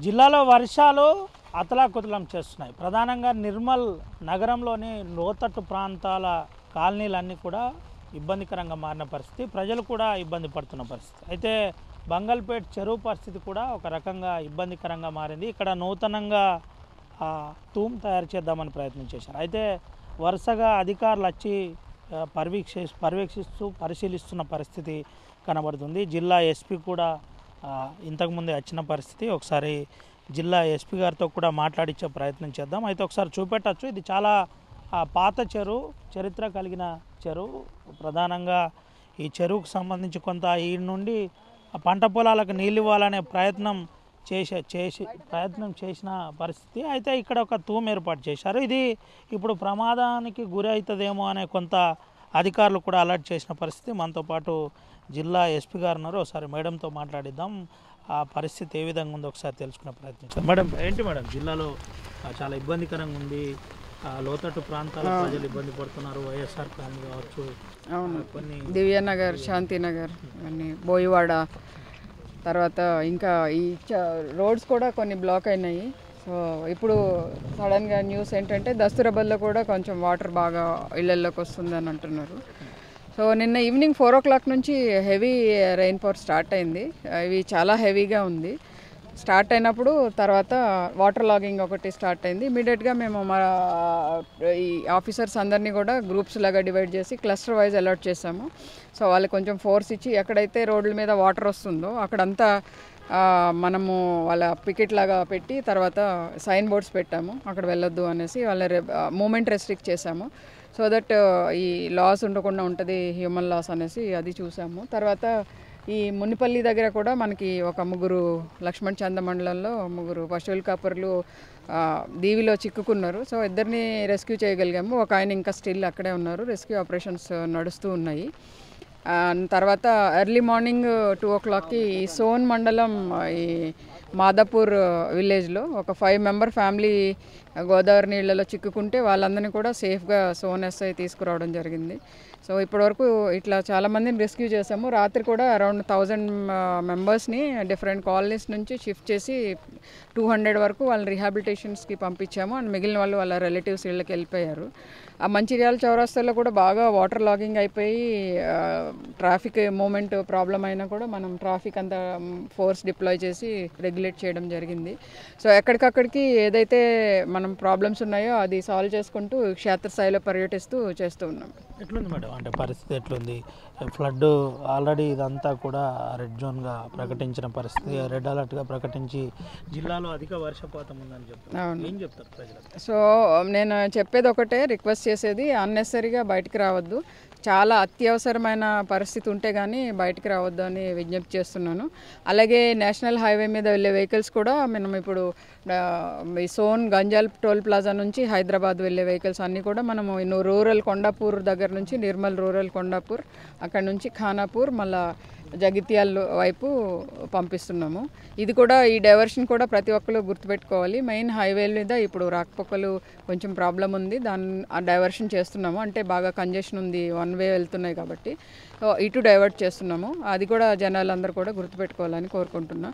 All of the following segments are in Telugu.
జిల్లాలో వర్షాలు అతలాకుతలం చేస్తున్నాయి. ప్రధానంగా నిర్మల్ నగరంలోని లోతట్టు ప్రాంతాల కాలనీలన్నీ కూడా ఇబ్బందికరంగా మారిన పరిస్థితి, ప్రజలు కూడా ఇబ్బంది పడుతున్న పరిస్థితి. అయితే బంగల్పేట్ చెరువు పరిస్థితి కూడా ఒక రకంగా ఇబ్బందికరంగా మారింది. ఇక్కడ నూతనంగా తూమ్ తయారు చేద్దామని ప్రయత్నం చేశారు. అయితే వరుసగా అధికారులు వచ్చి పర్యవేక్షిస్తూ పరిశీలిస్తున్న పరిస్థితి కనబడుతుంది. జిల్లా ఎస్పీ కూడా ఇంతకుముందే వచ్చిన పరిస్థితి. ఒకసారి జిల్లా ఎస్పీ గారితో కూడా మాట్లాడించే ప్రయత్నం చేద్దాం. అయితే ఒకసారి చూపెట్టచ్చు. ఇది చాలా పాత చెరువు, చరిత్ర కలిగిన చెరువు. ప్రధానంగా ఈ చెరువుకు సంబంధించి కొంత ఈ నుండి పంట పొలాలకు నీళ్ళు ఇవ్వాలనే ప్రయత్నం చేసిన పరిస్థితి. అయితే ఇక్కడ ఒక తూము ఏర్పాటు చేశారు. ఇది ఇప్పుడు ప్రమాదానికి గురి అవుతుందేమో అనే కొంత అధికారులు కూడా అలర్ట్ చేసిన పరిస్థితి. మనతో పాటు జిల్లా ఎస్పీ గారు ఉన్నారు. ఒకసారి మేడంతో మాట్లాడిద్దాం. ఆ పరిస్థితి ఏ విధంగా ఉందో ఒకసారి తెలుసుకునే ప్రయత్నించాం. మేడం, ఏంటి మేడం, జిల్లాలో చాలా ఇబ్బందికరంగా ఉంది. లోతట్టు ప్రాంతాల ప్రజలు ఇబ్బంది పడుతున్నారు. వైఎస్ఆర్ కాలనీ కావచ్చు, కొన్ని దివ్యానగర్, శాంతినగర్, అన్ని బోయివాడ, తర్వాత ఇంకా ఈ రోడ్స్ కూడా కొన్ని బ్లాక్ అయినాయి. సో ఇప్పుడు సడన్గా న్యూస్ ఏంటంటే దస్తూరాబాద్లో కూడా కొంచెం వాటర్ బాగా ఇళ్లలోకి వస్తుందని అంటున్నారు. సో నిన్న ఈవినింగ్ 4 o'clock నుంచి హెవీ రెయిన్ఫాల్ స్టార్ట్ అయింది. ఇవి చాలా హెవీగా ఉంది. స్టార్ట్ అయినప్పుడు తర్వాత వాటర్ లాగింగ్ ఒకటి స్టార్ట్ అయింది. ఇమీడియట్గా మేము మా ఈ ఆఫీసర్స్ అందరినీ కూడా గ్రూప్స్ లాగా డివైడ్ చేసి క్లస్టర్ వైజ్ అలర్ట్ చేసాము. సో వాళ్ళకి కొంచెం ఫోర్స్ ఇచ్చి ఎక్కడైతే రోడ్ల మీద వాటర్ వస్తుందో అక్కడంతా మనము వాళ్ళ పికెట్ లాగా పెట్టి తర్వాత సైన్ బోర్డ్స్ పెట్టాము, అక్కడ వెళ్ళొద్దు అనేసి. వాళ్ళ మూమెంట్ రెస్ట్రిక్ట్ చేసాము. సో దట్ ఈ లాస్ ఉండకుండా ఉంటుంది, హ్యూమన్ లాస్ అనేసి అది చూసాము. తర్వాత ఈ మునిపల్లి దగ్గర కూడా మనకి ఒక 3 లక్ష్మణ్ చంద మండలంలో 3 పశువుల కాపర్లు దీవిలో చిక్కుకున్నారు. సో ఇద్దరిని రెస్క్యూ చేయగలిగాము. ఒక ఆయన ఇంకా స్టిల్ అక్కడే ఉన్నారు. రెస్క్యూ ఆపరేషన్స్ నడుస్తూ ఉన్నాయి. తర్వాత ఎర్లీ మార్నింగ్ 2 o'clockకి ఈ సోన్ మండలం ఈ మాదాపూర్ విలేజ్లో ఒక 5 member ఫ్యామిలీ గోదావరి నీళ్ళలో చిక్కుకుంటే వాళ్ళందరినీ కూడా సేఫ్గా సోన్ ఎస్ఐ తీసుకురావడం జరిగింది. సో ఇప్పటివరకు ఇట్లా చాలామందిని రెస్క్యూ చేసాము. రాత్రి కూడా అరౌండ్ 1000 మెంబర్స్ని డిఫరెంట్ కాలనీస్ నుంచి షిఫ్ట్ చేసి 200 వరకు వాళ్ళని రీహాబిలిటేషన్స్కి పంపించాము. అండ్ మిగిలిన వాళ్ళు వాళ్ళ రిలేటివ్స్ ఇళ్ళకి వెళ్ళిపోయారు. ఆ మంచిర్యాల చౌరస్తాలో కూడా బాగా వాటర్ లాగింగ్ అయిపోయి ట్రాఫిక్ మూమెంట్ ప్రాబ్లం అయినా కూడా మనం ట్రాఫిక్ అంతా ఫోర్స్ డిప్లాయ్ చేసి రెగ్యులేట్ చేయడం జరిగింది. సో ఎక్కడికక్కడికి ఏదైతే మనం ప్రాబ్లమ్స్ ఉన్నాయో అది సాల్వ్ చేసుకుంటూ క్షేత్రస్థాయిలో పర్యటిస్తూ చేస్తూ ఉన్నాం. ఎట్లుంది మేడం, అంటే పరిస్థితి ఎట్లుంది? ఫ్లడ్ ఆల్రెడీ ఇదంతా కూడా రెడ్ జోన్గా ప్రకటించిన పరిస్థితి, రెడ్ అలర్ట్గా ప్రకటించి జిల్లాలో అధిక వర్షపాతం ఉందని చెప్తారు. ఏం చెప్తారు ప్రజలకు? సో నేను చెప్పేది ఒకటే, రిక్వెస్ట్ చేసేది అన్నెసరీగా బయటికి రావద్దు. చాలా అత్యవసరమైన పరిస్థితి ఉంటే కానీ బయటికి రావద్దు అని విజ్ఞప్తి చేస్తున్నాను. అలాగే నేషనల్ హైవే మీద వెళ్ళే వెహికల్స్ కూడా మనం ఇప్పుడు ఈ సోన్ గంజాల్ టోల్ ప్లాజా నుంచి హైదరాబాద్ వెళ్ళే వెహికల్స్ అన్నీ కూడా మనము రూరల్ కొండాపూర్ దగ్గర నుంచి నిర్మల్ రూరల్ కొండాపూర్, అక్కడ నుంచి ఖానాపూర్, మళ్ళా జగిత్యాల వైపు పంపిస్తున్నాము. ఇది కూడా ఈ డైవర్షన్ కూడా ప్రతి ఒక్కరు గుర్తుపెట్టుకోవాలి. మెయిన్ హైవేల మీద ఇప్పుడు రాకపోకలు కొంచెం ప్రాబ్లం ఉంది, ఆ డైవర్షన్ చేస్తున్నాము. అంటే బాగా కంజెషన్ ఉంది, 1 way వెళ్తున్నాయి కాబట్టి ఇటు డైవర్ట్ చేస్తున్నాము. అది కూడా జనాలందరూ కూడా గుర్తుపెట్టుకోవాలని కోరుకుంటున్నా.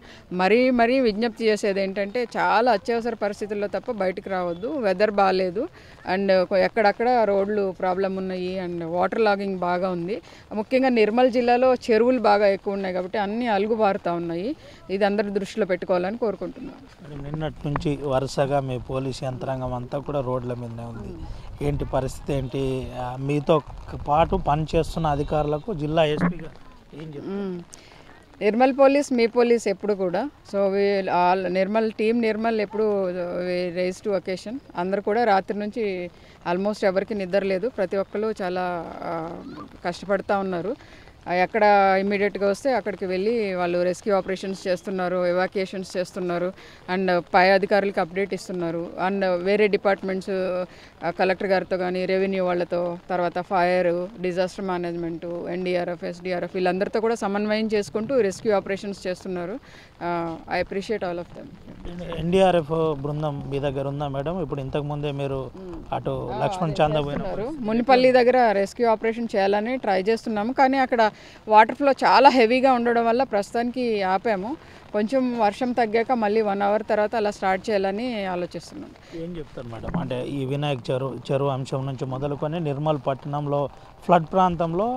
మరీ విజ్ఞప్తి చేసేది ఏంటంటే చాలా అత్యవసర పరిస్థితుల్లో తప్ప బయటికి రావద్దు. వెదర్ బాగాలేదు అండ్ ఎక్కడక్కడ రోడ్లు ప్రాబ్లం ఉన్నాయి అండ్ వాటర్ లాగింగ్ బాగా ఉంది. ముఖ్యంగా నిర్మల్ జిల్లాలో చెరువులు బాగా ఎక్కువ ఉన్నాయి కాబట్టి అన్నీ అలుగు బారుతూ ఉన్నాయి. ఇది అందరి దృష్టిలో పెట్టుకోవాలని కోరుకుంటున్నాను. నిన్నటి నుంచి వరుసగా మీ పోలీస్ యంత్రాంగం అంతా కూడా రోడ్ల మీదనే ఉంది. ఏంటి పరిస్థితి ఏంటి? మీతో పాటు పనిచేస్తున్న అధికారులకు జిల్లా ఎస్పీగా ఏం చెప్తారు? నిర్మల్ పోలీస్ మీ పోలీస్ ఎప్పుడు కూడా. సో నిర్మల్ ఎప్పుడు రైజ్ టు అకేషన్. అందరు కూడా రాత్రి నుంచి ఆల్మోస్ట్ ఎవరికి నిద్ర లేదు. ప్రతి ఒక్కరు చాలా కష్టపడుతూ ఉన్నారు. ఎక్కడ ఇమ్మీడియట్గా వస్తే అక్కడికి వెళ్ళి వాళ్ళు రెస్క్యూ ఆపరేషన్స్ చేస్తున్నారు, ఎవాక్యుయేషన్స్ చేస్తున్నారు అండ్ పై అధికారులకు అప్డేట్ ఇస్తున్నారు. అండ్ వేరే డిపార్ట్మెంట్స్ కలెక్టర్ గారితో కానీ రెవెన్యూ వాళ్ళతో, తర్వాత fire, disaster management, NDRF, SDRF వీళ్ళందరితో కూడా సమన్వయం చేసుకుంటూ రెస్క్యూ ఆపరేషన్స్ చేస్తున్నారు. I appreciate all of them. NDRF బృందం మీ దగ్గర ఉందా మేడం? ఇప్పుడు ఇంతకుముందే మీరు అటు లక్ష్మణ్ చాంద మునిపల్లి దగ్గర రెస్క్యూ ఆపరేషన్ చేయాలని ట్రై చేస్తున్నాము. కానీ అక్కడ వాటర్ ఫ్లో చాలా హెవీగా ఉండడం వల్ల ప్రస్తుతానికి ఆపాము. కొంచెం వర్షం తగ్గాక మళ్ళీ 1 అవర్ తర్వాత అలా స్టార్ట్ చేయాలని ఆలోచిస్తున్నాం. ఏం చెప్తారు మేడం, అంటే ఈ వినాయక చెరువు అంశం నుంచి మొదలుకొని నిర్మల్ పట్టణంలో ఫ్లడ్ ప్రాంతంలో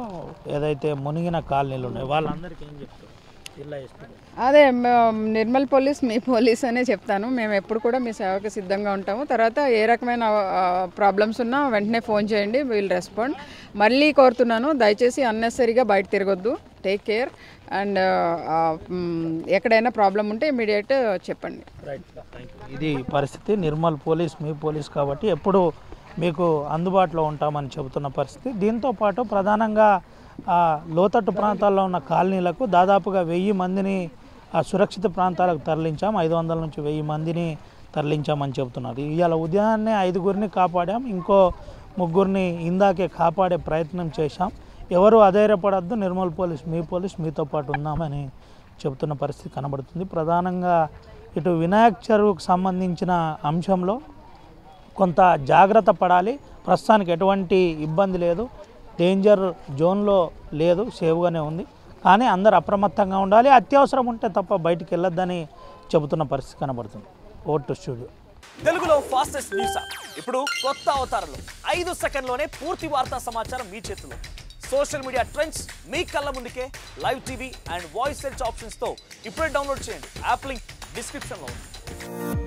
ఏదైతే మునిగిన కాలనీలు ఉన్నాయో వాళ్ళందరికీ ఏం చెప్తారు? ఇలా ఇస్తారు అదే నిర్మల్ పోలీస్ మీ పోలీస్ అనే చెప్తాను. మేము ఎప్పుడు కూడా మీ సేవకు సిద్ధంగా ఉంటాము. తర్వాత ఏ రకమైన ప్రాబ్లమ్స్ ఉన్నా వెంటనే ఫోన్ చేయండి, విల్ రెస్పాండ్. మళ్ళీ కోరుతున్నాను, దయచేసి అన్నెసరీగా బయట తిరగొద్దు. టేక్ కేర్ అండ్ ఎక్కడైనా ప్రాబ్లం ఉంటే ఇమీడియట్ చెప్పండి. ఇది పరిస్థితి. నిర్మల్ పోలీస్ మీ పోలీస్ కాబట్టి ఎప్పుడు మీకు అందుబాటులో ఉంటామని చెబుతున్న పరిస్థితి. దీంతోపాటు ప్రధానంగా లోతట్టు ప్రాంతాల్లో ఉన్న కాలనీలకు దాదాపుగా 1000 మందిని సురక్షిత ప్రాంతాలకు తరలించాం. 500 నుంచి 1000 మందిని తరలించామని చెబుతున్నారు. ఇవాళ ఉదయాన్నే 5గురిని కాపాడాం, ఇంకో 3గురిని ఇందాకే కాపాడే ప్రయత్నం చేశాం. ఎవరు అధైర్యపడద్దు, నిర్మల్ పోలీస్ మీ పోలీస్ మీతో పాటు ఉన్నామని చెబుతున్న పరిస్థితి కనబడుతుంది. ప్రధానంగా ఇటు వినాయక చెరువుకు సంబంధించిన అంశంలో కొంత జాగ్రత్త పడాలి. ప్రస్తుతానికి ఎటువంటి ఇబ్బంది లేదు, డేంజర్ జోన్లో లేదు, సేవ్గానే ఉంది. కానీ అందరూ అప్రమత్తంగా ఉండాలి, అత్యవసరం ఉంటే తప్ప బయటికి వెళ్ళొద్దని చెబుతున్న పరిస్థితి కనబడుతుంది. ఓటు స్టూడియో తెలుగులో ఫాస్టెస్ట్ న్యూస్ ఇప్పుడు కొత్త అవతారంలో 5 సెకండ్లోనే పూర్తి వార్తా సమాచారం మీ చేతిలో. సోషల్ మీడియా ట్రెండ్స్ మీ కళ్ళ ముందుకే live TV and voice search ఆప్షన్స్తో ఇప్పుడే డౌన్లోడ్ చేయండి. యాప్ లింక్ డిస్క్రిప్షన్లో ఉంది.